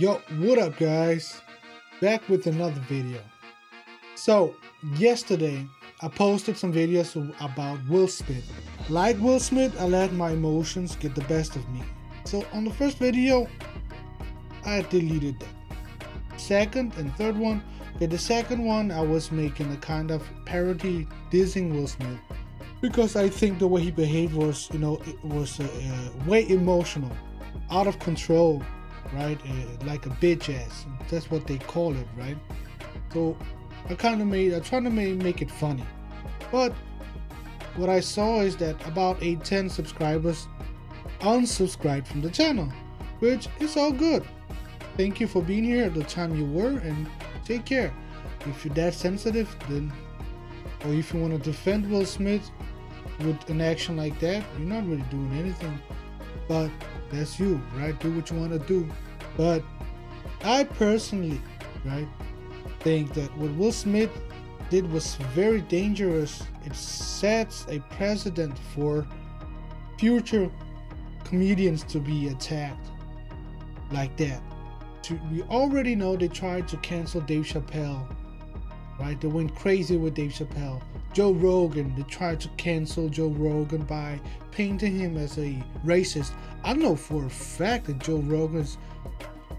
Yo, what up guys? Back with another video. So, yesterday I posted some videos about Will Smith. Like Will Smith, I let my emotions get the best of me. So on the first video, I deleted that. Second and third one, the second one I was making a kind of parody dissing Will Smith. Because I think the way he behaved was, it was way emotional, out of control. Right, like a bitch ass. That's what they call it, right? So I tried to make it funny, but what I saw is that about 8-10 subscribers unsubscribed from the channel, which is all good. Thank you for being here at the time you were, and take care. If you're that sensitive, then, or if you want to defend Will Smith with an action like that, you're not really doing anything. But that's you, right? Do what you want to do. But I personally, right, think that what Will Smith did was very dangerous. It sets a precedent for future comedians to be attacked like that. We already know they tried to cancel Dave Chappelle, right? They went crazy with Dave Chappelle. Joe Rogan, they tried to cancel Joe Rogan by painting him as a racist. I know for a fact that Joe Rogan's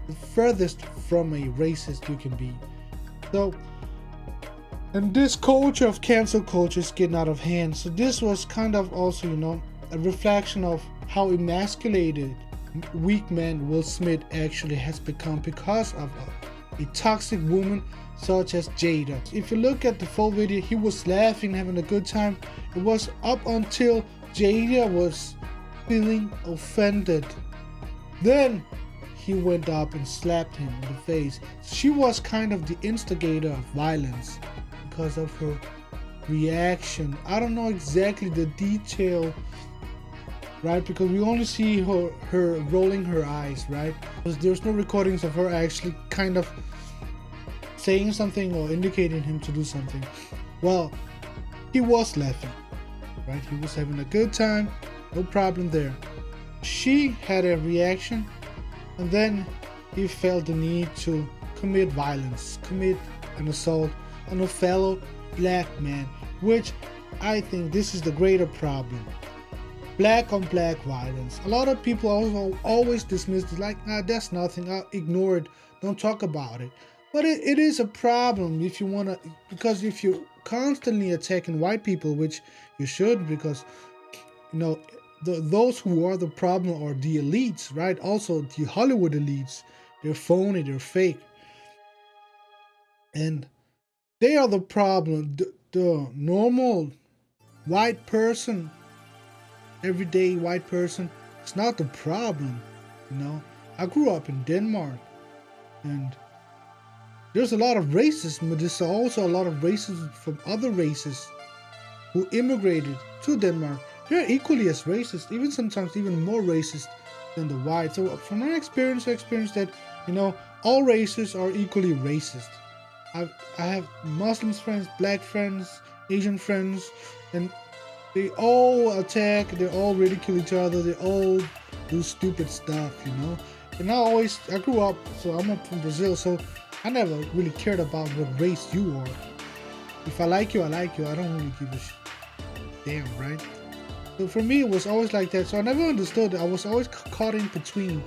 the furthest from a racist you can be. So, and this culture of cancel culture is getting out of hand. So this was kind of also, a reflection of how emasculated weak man Will Smith actually has become because of a toxic woman such as Jada. If you look at the full video, he was laughing, having a good time. It was up until Jada was feeling offended. Then he went up and slapped him in the face. She was kind of the instigator of violence because of her reaction. I don't know exactly the detail, right? Because we only see her rolling her eyes, right? Because there's no recordings of her actually kind of saying something or indicating him to do something. Well, he was laughing, right? He was having a good time, no problem there. She had a reaction, and then he felt the need to commit violence, commit an assault on a fellow black man, which I think this is the greater problem. Black on black violence. A lot of people also always dismiss it like, that's nothing, I'll ignore it, don't talk about it. But it is a problem if you want to, because if you're constantly attacking white people, which you should, because, those who are the problem are the elites, right? Also the Hollywood elites. They're phony, they're fake. And they are the problem. The normal white person, everyday white person, it's not the problem, I grew up in Denmark, and there's a lot of racism, but there's also a lot of racism from other races who immigrated to Denmark. They're equally as racist, even sometimes even more racist than the white. So from my experience, I experienced that, all races are equally racist. I have Muslim friends, black friends, Asian friends, and they all attack, they all ridicule each other, they all do stupid stuff, And I grew up, so I'm up from Brazil, so I never really cared about what race you are. If I like you, I like you. I don't really give a shit. Damn, right? So for me, it was always like that. So I never understood. I was always caught in between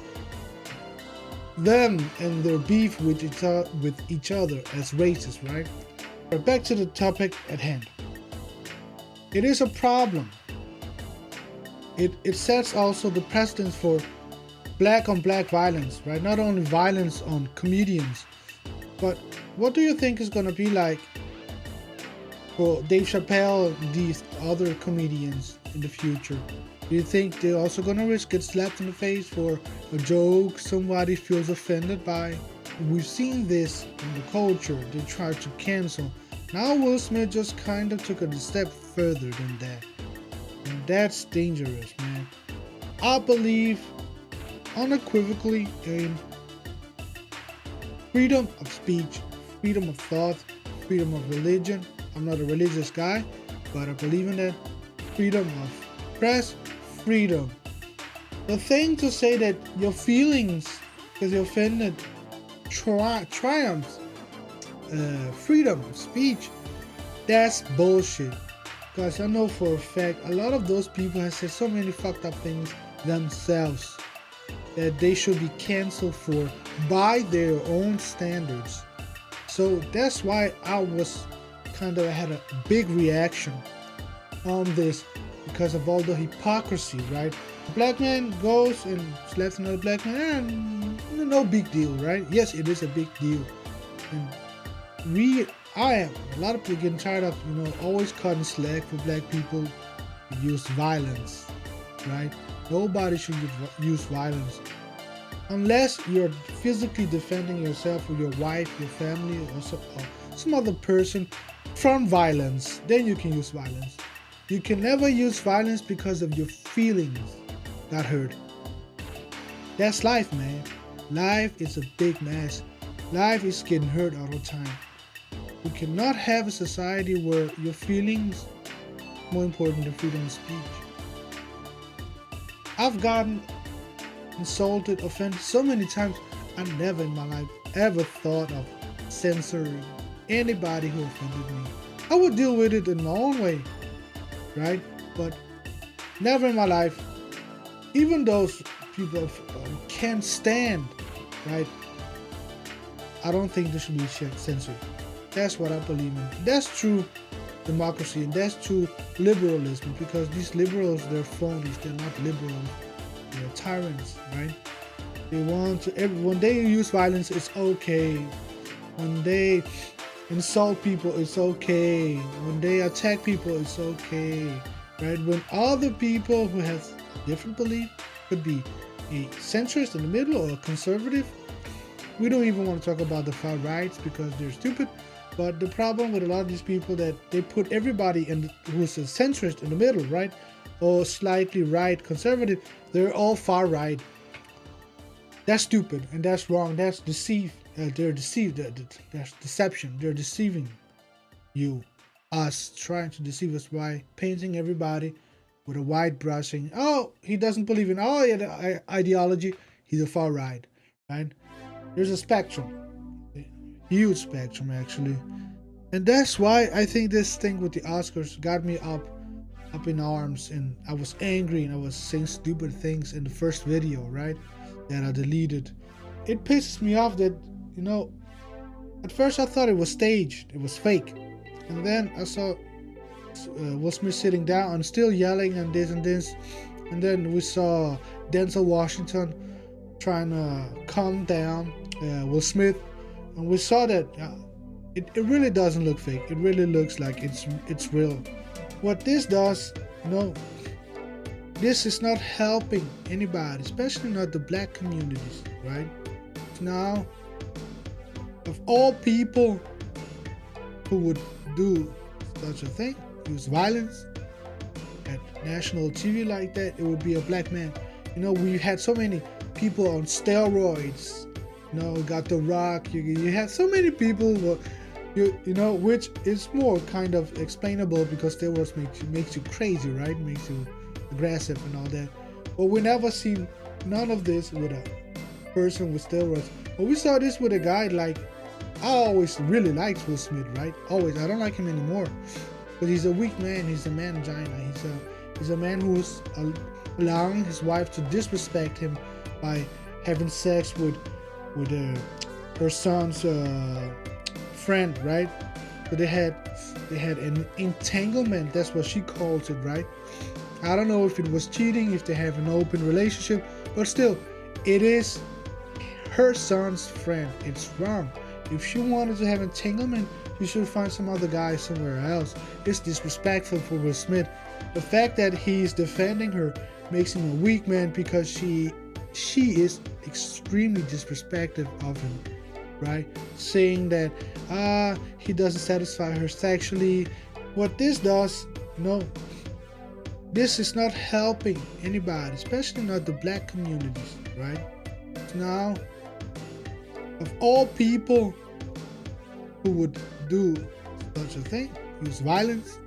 them and their beef with each other as races, right? But back to the topic at hand. It is a problem. It sets also the precedence for black on black violence, right? Not only violence on comedians, but what do you think is going to be like for Dave Chappelle and these other comedians in the future? Do you think they're also going to risk get slapped in the face for a joke somebody feels offended by? We've seen this in the culture. They tried to cancel. Now Will Smith just kind of took a step further than that. And that's dangerous, man. I believe unequivocally in freedom of speech, freedom of thought, freedom of religion. I'm not a religious guy, but I believe in that. Freedom of press, freedom. The thing to say that your feelings, because you're offended, triumphs, freedom of speech. That's bullshit. Because I know for a fact a lot of those people have said so many fucked up things themselves that they should be canceled for by their own standards. So that's why I had a big reaction on this, because of all the hypocrisy, right? A black man goes and slaps another black man, no big deal, right? Yes, it is a big deal. And a lot of people getting tired of, always cutting slack for black people who use violence, right? Nobody should use violence. Unless you're physically defending yourself or your wife, your family, or some other person from violence, then you can use violence. You can never use violence because of your feelings got hurt. That's life, man. Life is a big mess. Life is getting hurt all the time. We cannot have a society where your feelings are more important than freedom of speech. I've gotten insulted, offended so many times. I never in my life ever thought of censoring anybody who offended me. I would deal with it in my own way, right? But never in my life. Even those people can't stand, right? I don't think they should be censored. That's what I believe in. That's true democracy, and that's true liberalism, because these liberals, they're phonies. They're not liberals. They're tyrants, right? They want to, when they use violence, it's okay. When they insult people, it's okay. When they attack people, it's okay, right? When other people who have a different belief, could be a centrist in the middle or a conservative. We don't even want to talk about the far rights because they're stupid. But the problem with a lot of these people, that they put everybody who's a centrist in the middle, right? Or slightly right, conservative, they're all far right. That's stupid and that's wrong. That's they're deceived. That's deception. They're deceiving you, us, trying to deceive us by painting everybody with a white brushing. Oh, he doesn't believe in our ideology. He's a far right, right? There's a spectrum. Huge spectrum, actually. And that's why I think this thing with the Oscars got me up in arms, and I was angry and I was saying stupid things in the first video, right, that I deleted. It pisses me off that, at first I thought it was staged, it was fake, and then I saw Will Smith sitting down and still yelling and this and this, and then we saw Denzel Washington trying to calm down Will Smith. And we saw that it really doesn't look fake. It really looks like it's real. What this does, this is not helping anybody, especially not the black communities, right? Now, of all people who would do such a thing, use violence at national TV like that, it would be a black man. We had so many people on steroids. We got The Rock. You had so many people, which is more kind of explainable because steroids makes you crazy, right? Makes you aggressive and all that. But we never seen none of this with a person with steroids. But we saw this with a guy I always really liked Will Smith, right? Always. I don't like him anymore. But he's a weak man. He's a man vagina. He's a man who's allowing his wife to disrespect him by having sex with her son's friend, right? So they had an entanglement. That's what she calls it, right? I don't know if it was cheating, if they have an open relationship, but still, it is her son's friend. It's wrong. If she wanted to have entanglement, she should find some other guy somewhere else. It's disrespectful for Will Smith. The fact that he's defending her makes him a weak man, because she is extremely disrespectful of him, right? Saying that he doesn't satisfy her sexually. What this does, this is not helping anybody, especially not the black communities, right? Now, of all people who would do such a thing, use violence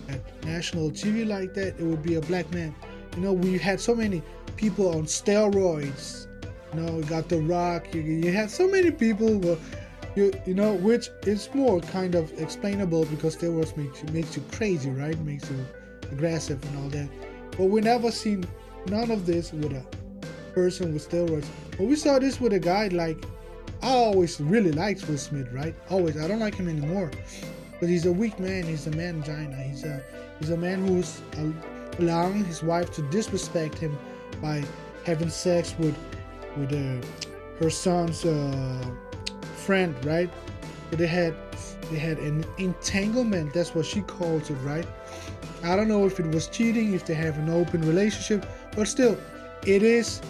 at national TV like that, it would be a black man. We had so many people on steroids. You got The Rock. You have so many people who, which is more kind of explainable because steroids makes you crazy, right? Makes you aggressive and all that. But we never seen none of this with a person with steroids. But we saw this with a guy like, I always really liked Will Smith, right? Always. I don't like him anymore. But he's a weak man. He's a man vagina. He's a man who's allowing his wife to disrespect him by having sex with her son's friend, right? But they had an entanglement. That's what she calls it, right? I don't know if it was cheating, if they have an open relationship, but still, it is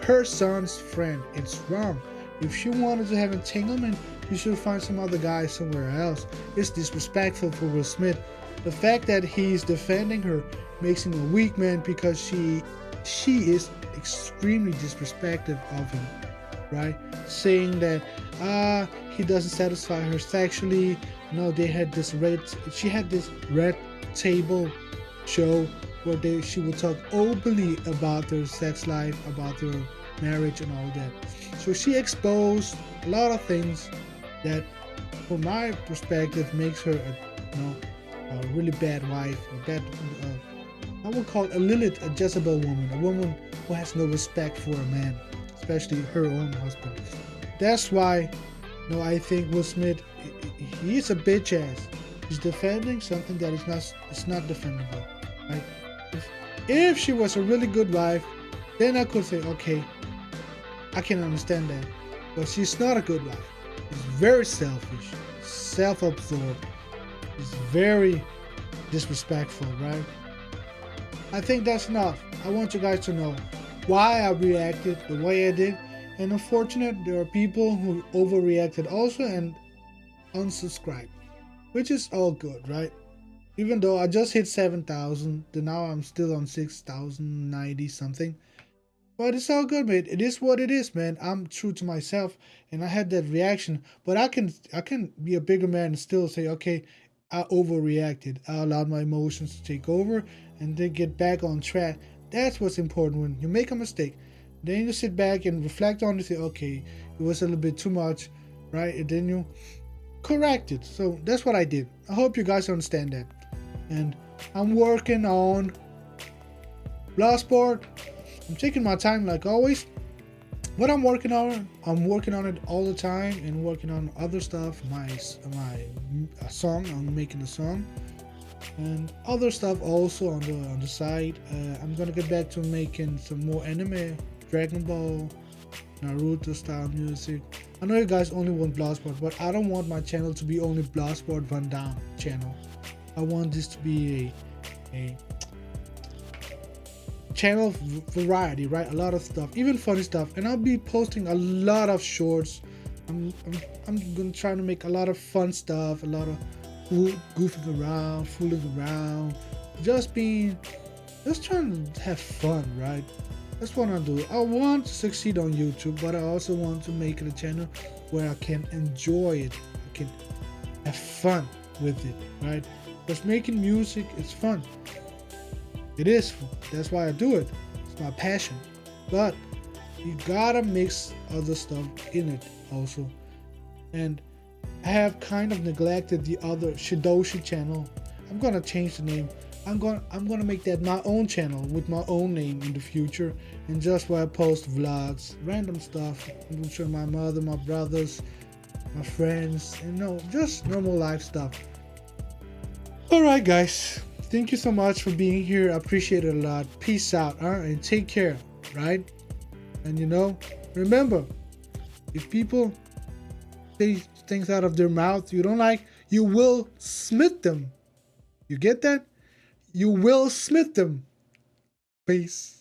her son's friend. It's wrong. If she wanted to have entanglement, you should find some other guy somewhere else. It's disrespectful for Will Smith. The fact that he's defending her makes him a weak man because she is extremely disrespectful of him, right? Saying that he doesn't satisfy her sexually. No, she had this red table show where she would talk openly about their sex life, about their marriage and all that. So she exposed a lot of things that, from my perspective, makes her a really bad wife, I would call it a Lilith, a Jezebel woman, a woman who has no respect for a man, especially her own husband. That's why, I think Will Smith, he's a bitch ass. He's defending something that it's not defendable, right? If she was a really good wife, then I could say, okay, I can understand that. But she's not a good wife. She's very selfish, self-absorbed. She's very disrespectful, right? I think that's enough. I want you guys to know why I reacted the way I did. And unfortunately, there are people who overreacted also and unsubscribed, which is all good, right? Even though I just hit 7,000, then now I'm still on 6,090 something. But it's all good, man. It is what it is, man. I'm true to myself, and I had that reaction. But I can be a bigger man and still say, okay, I overreacted. I allowed my emotions to take over, and then get back on track. That's what's important. When you make a mistake, then you sit back and reflect on it. Say, okay, it was a little bit too much, right? And then you correct it. So that's what I did. I hope you guys understand that. And I'm working on Bloodsport. I'm taking my time like always. What I'm working on it all the time, and working on other stuff. My song, I'm making a song, and other stuff also on the side. I'm gonna get back to making some more anime, Dragon Ball, Naruto style music. I know you guys only want Bloodsport, but I don't want my channel to be only Bloodsport Van Damme channel. I want this to be a channel of variety, right? A lot of stuff, even funny stuff, and I'll be posting a lot of shorts. I'm gonna try to make a lot of fun stuff, a lot of goofing around, fooling around, just trying to have fun, right? That's what I do. I want to succeed on YouTube, but I also want to make it a channel where I can enjoy it, I can have fun with it, right? Because making music is fun. It is. That's why I do it. It's my passion. But you gotta mix other stuff in it also. And I have kind of neglected the other Shidoshi channel. I'm gonna change the name. I'm gonna make that my own channel with my own name in the future, and just where I post vlogs, random stuff. I'm gonna show my mother, my brothers, my friends, and just normal life stuff. Alright guys, thank you so much for being here. I appreciate it a lot. Peace out, and take care, right? And remember, if people say things out of their mouth you don't like, you will smite them. You get that? You will smite them. Peace.